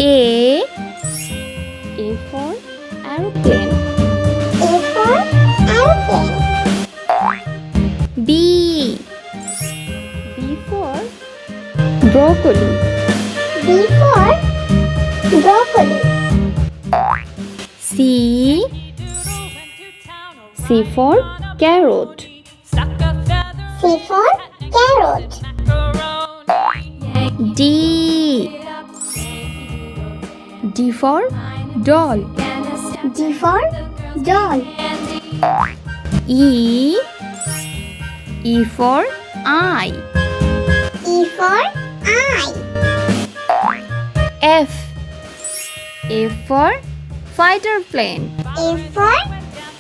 A for aeroplane. A for aeroplane. B for broccoli. B for broccoli. C for carrot. C for carrot. D for doll. D for doll. E for eye. E for eye. F for fighter plane. A for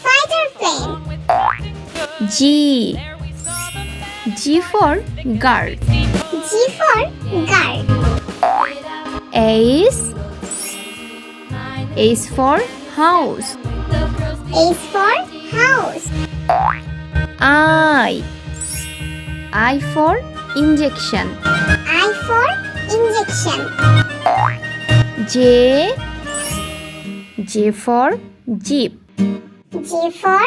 fighter plane. G for guard. G for guard. H for house. H for house. I for injection. I for injection. J for jeep. J for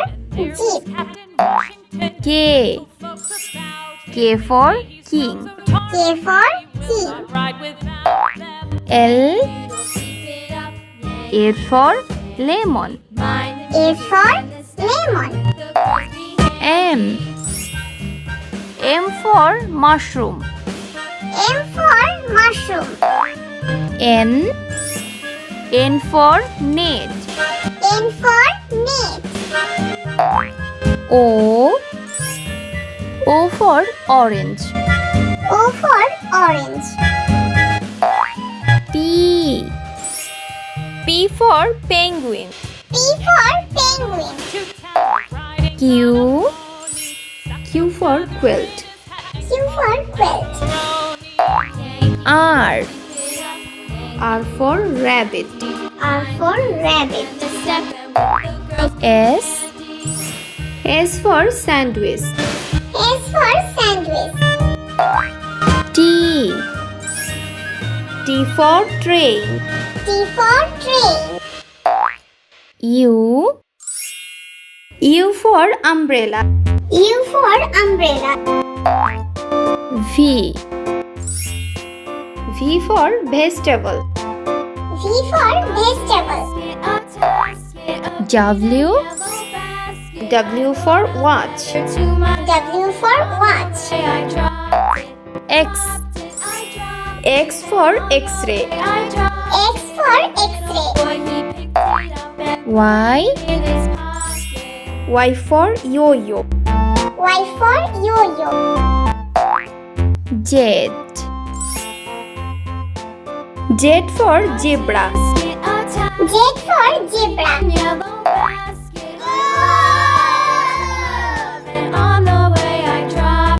jeep. K for king. K for king. L for lemon. A for lemon. M for mushroom. M for mushroom. N for net. N for net. O for orange. O for orange. P for penguin. P for penguin. Q for quilt. Q for quilt. R for rabbit. R for rabbit. S for sandwich. S for sandwich. T for train. T for train. U for umbrella. U for umbrella. V for vegetable. V for vegetable. W for watch. W for watch. X for x-ray. X for x-ray. Y for yo-yo. Y for yo-yo. Z for zebra. Z for zebra.